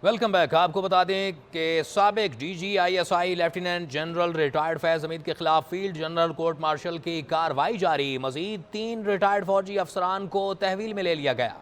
Welcome back. आपको बता दें कि साबिक DGISI lieutenant general retired Faiz Hamid के खिलाफ फील्ड जनरल कोर्ट मार्शल की कार्रवाई जारी। मजीद 3 रिटायर्ड फौजी अफसरान को तहवील में ले लिया गया।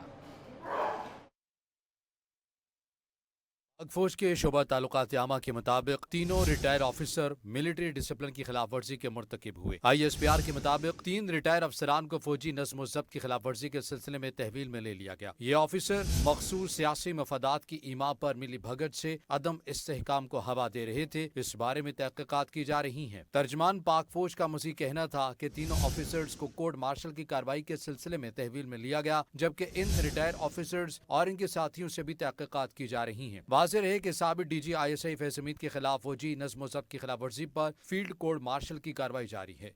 फौज के शोबा ताल्लुकात आमा के मुताबिक तीनों रिटायर ऑफिसर मिलिट्री डिसिप्लिन की खिलाफ वर्जी के मुर्तकिब हुए। ISPR के मुताबिक 3 रिटायर अफसरान को फौजी नज्म ज़ब्त की खिलाफ वर्जी के सिलसिले में तहवील में ले लिया गया। ये ऑफिसर मखसूस सियासी मफादात की ईमा पर मिली भगत से अदम इस्तेहकाम को हवा दे रहे थे। इस बारे में तहकीकात की जा रही है। तर्जमान पाक फौज का मज़ीद कहना था कि तीनों ऑफिसर्स को कोर्ट मार्शल की कार्रवाई के सिलसिले में तहवील में लिया गया, जबकि इन रिटायर ऑफिसर्स और इनके साथियों से भी तहकीकात की जा रही है। वाज़ेह रहे कि साबिक DGISI फैज हमीद के खिलाफ फौजी नज्म ज़ब्त की खिलाफ वर्जी पर फील्ड कोर्ट मार्शल की कार्रवाई जारी है।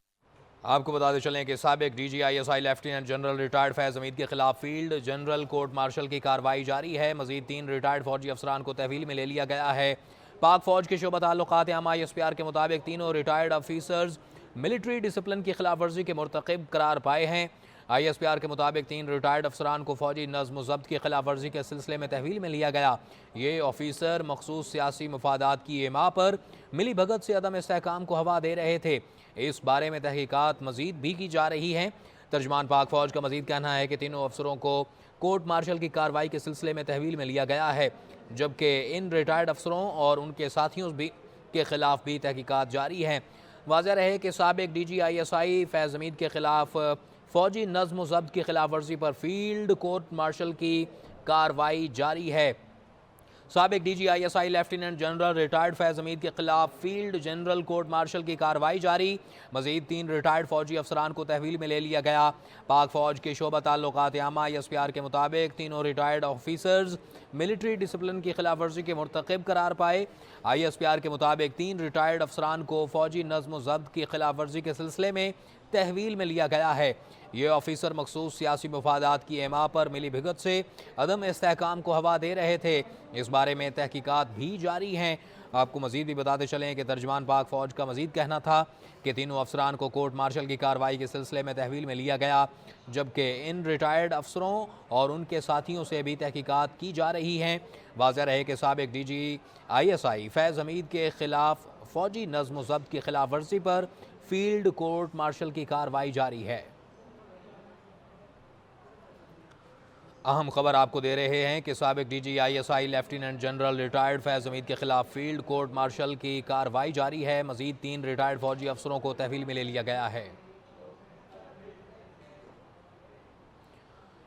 आपको बताते चलें कि साबिक DGISI lieutenant general retired Faiz Hamid के खिलाफ फील्ड जनरल कोर्ट मार्शल की कार्रवाई जारी है। मजीद 3 रिटायर्ड फौजी अफसरान को तहवील में ले लिया गया है। पाक फौज के शोबा ताल्लुकात आमा ISPR के मुताबिक तीनों रिटायर्ड ऑफिसर्स मिलिट्री डिसिप्लिन की खिलाफ वर्जी के मुर्तकिब करार पाए हैं। ISPR के मुताबिक 3 रिटायर्ड अफसरान को फौजी नज्म ज़ब्त की खिलाफ वर्जी के सिलसिले में तहवील में लिया गया। ये ऑफिसर मखसूस सियासी मफादात की एमा पर मिली भगत से अदम इस्तेहकाम को हवा दे रहे थे। इस बारे में तहकीकात मजीद भी की जा रही हैं। तर्जमान पाक फौज का मजीद कहना है कि तीनों अफसरों को कोर्ट मार्शल की कार्रवाई के सिलसिले में तहवील में लिया गया है, जबकि इन रिटायर्ड अफसरों और उनके साथियों भी के खिलाफ भी तहकीकात जारी हैं। वाज़ेह रहे कि साबिक DGISI फैज़ हमीद के खिलाफ फौजी नज्म ज़ब्त की खिलाफ वर्जी पर फील्ड कोर्ट मार्शल की कार्रवाई जारी है। साबिक DGISI lieutenant general retired Faiz Hamid के खिलाफ फील्ड जनरल कोर्ट मार्शल की कार्रवाई जारी। मजीद 3 रिटायर्ड फौजी अफसरान को तहवील में ले लिया गया। पाक फौज के शोबा ताल्लुकात आमा ISPR के मुताबिक तीनों रिटायर्ड ऑफिसर्स मिलिट्री डिसिप्लिन की खिलाफ वर्जी के मुर्तकिब करार पाए। ISPR के मुताबिक 3 रिटायर्ड अफसरान को फौजी नज्म ज़ब्त की खिलाफ वर्जी के सिलसिले में तहवील में लिया गया है। ये ऑफिसर मखसूस सियासी मफादात की एमा पर मिली भगत से अदम इस्तेहकाम को हवा दे रहे थे। इस बारे में तहकीकात भी जारी हैं। आपको मजीद भी बताते चलें कि तर्जमान पाक फौज का मजीद कहना था कि तीनों अफसरान को कोर्ट मार्शल की कार्रवाई के सिलसिले में तहवील में लिया गया, जबकि इन रिटायर्ड अफसरों और उनके साथियों से भी तहकीकात की जा रही हैं। वाज़ेह रहे कि साबिक DGISI फैज़ हमीद के खिलाफ फौजी नज्म ज़ब्त की खिलाफ वर्जी पर फील्ड कोर्ट मार्शल की कार्रवाई जारी है। अहम खबर आपको दे रहे हैं कि साबिक DGISI लेफ्टिनेंट जनरल रिटायर्ड फैज़ हमीद के खिलाफ फील्ड कोर्ट मार्शल की कार्रवाई जारी है। मजीद 3 रिटायर्ड फौजी अफसरों को तहवील में ले लिया गया है।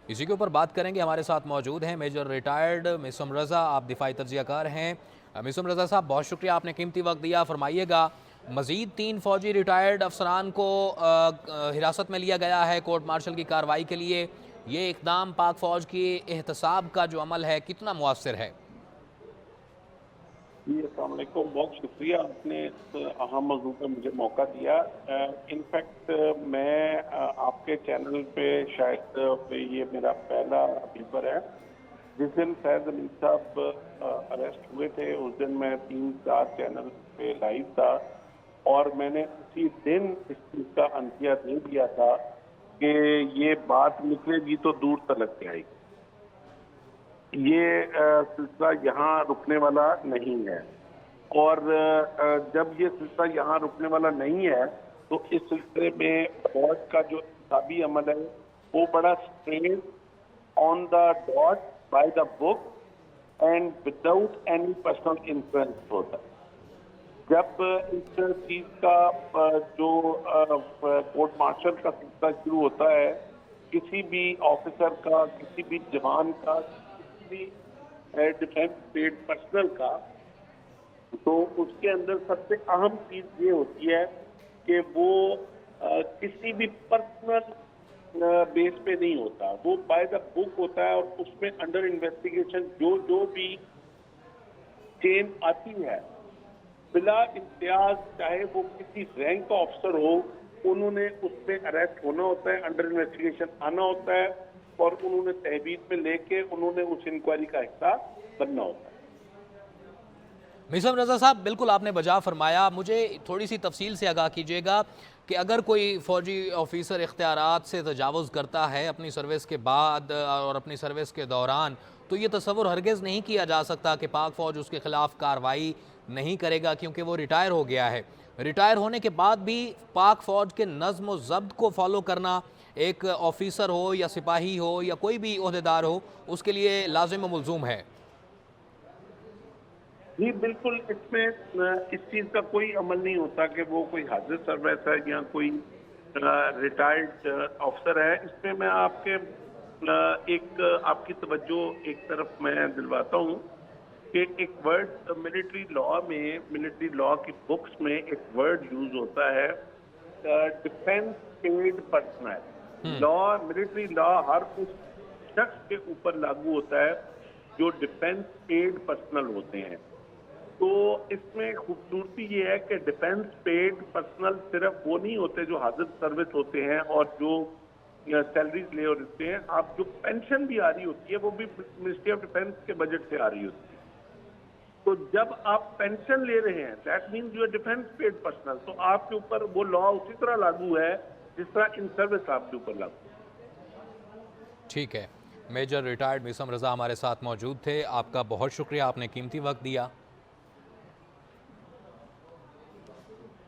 इसी के ऊपर बात करेंगे। हमारे साथ मौजूद हैं मेजर रिटायर्ड मिसम रज़ा, आप दिफाई तज्ज़ियाकार हैं। मिसम रज़ा साहब, बहुत शुक्रिया, आपने कीमती वक्त दिया। फरमाइएगा, मजीद 3 फौजी रिटायर्ड अफसरान को हिरासत में लिया गया है कोर्ट मार्शल की कार्रवाई के लिए। ये इक़दाम पाक फौज की एहतसाब का जो अमल है कितना मुअस्सिर है? जी, अस्सलाम वालेकुम। बहुत शुक्रिया, आपने इस अहम मौजू पर मुझे मौका दिया। इनफैक्ट मैं आपके चैनल पे शायद ये मेरा पहला पेपर है। जिस दिन फैज हमीद साहब अरेस्ट हुए थे उस दिन मैं 3-4 चैनल पे लाइव था और मैंने उसी दिन इस चीज़ का अंतिया दे दिया था कि ये बात निकलेगी तो दूर तलक जाएगी। ये सिलसिला यहाँ रुकने वाला नहीं है और जब ये सिलसिला यहाँ रुकने वाला नहीं है तो इस सिलसिले में फौज का जो इंतखाबी अमल है वो बड़ा straight, on the dot, by the book and without any personal influence होता है। जब इस चीज का जो कोर्ट मार्शल का सिलसिला शुरू होता है, किसी भी ऑफिसर का, किसी भी जवान का, किसी भी डिफेंस पेड पर्सनल का, तो उसके अंदर सबसे अहम चीज ये होती है कि वो किसी भी पर्सनल बेस पे नहीं होता, वो बाय द बुक होता है और उसमें अंडर इन्वेस्टिगेशन जो भी चेन आती है बिला इम्तियाज, चाहे वो किसी रैंक का ऑफिसर हो, उन्होंने उसमें अरेस्ट होना होता है, अंडर इन्वेस्टिगेशन आना होता है और उन्होंने तहवील में लेके उन्होंने उस इंक्वायरी का हिस्सा बनना होता है। मिसम रज़ा साहब, बिल्कुल आपने बजा फरमाया। मुझे थोड़ी सी तफसील से आगाह कीजिएगा कि अगर कोई फ़ौजी ऑफिसर इख्तियारात से तजावुज़ करता है अपनी सर्विस के बाद और अपनी सर्विस के दौरान, तो ये तसव्वुर हरगिज़ नहीं किया जा सकता कि पाक फ़ौज उसके ख़िलाफ़ कार्रवाई नहीं करेगा, क्योंकि वो रिटायर हो गया है। रिटायर होने के बाद भी पाक फ़ौज के नज़्म व ज़ब्त को फॉलो करना एक ऑफिसर हो या सिपाही हो या कोई भी ओहदेदार हो, उसके लिए लाजिम व मुलज़ूम है। जी बिल्कुल, इसमें इस चीज़ का कोई अमल नहीं होता कि वो कोई हाजिर सर्विस है या कोई रिटायर्ड अफसर है। इसमें मैं आपकी तवज्जो एक तरफ मैं दिलवाता हूँ कि एक वर्ड मिलिट्री लॉ की बुक्स में एक वर्ड यूज होता है, defence paid personnel. Military law हर उस शख्स के ऊपर लागू होता है जो डिफेंस पेड पर्सनल होते हैं। तो इसमें खूबसूरती ये है कि डिफेंस पेड पर्सनल सिर्फ वो नहीं होते जो हाजिर सर्विस होते हैं और जो सैलरीज ले होते हैं। आप जो पेंशन भी आ रही होती है वो भी मिनिस्ट्री ऑफ डिफेंस के बजट से आ रही होती है। तो जब आप पेंशन ले रहे हैं, that means you are defence paid personnel, तो आपके ऊपर वो लॉ उसी तरह लागू है जिस तरह इन सर्विस आपके ऊपर लागू है। ठीक है, मेजर रिटायर्ड मिसम रजा हमारे साथ मौजूद थे। आपका बहुत शुक्रिया, आपने कीमती वक्त दिया।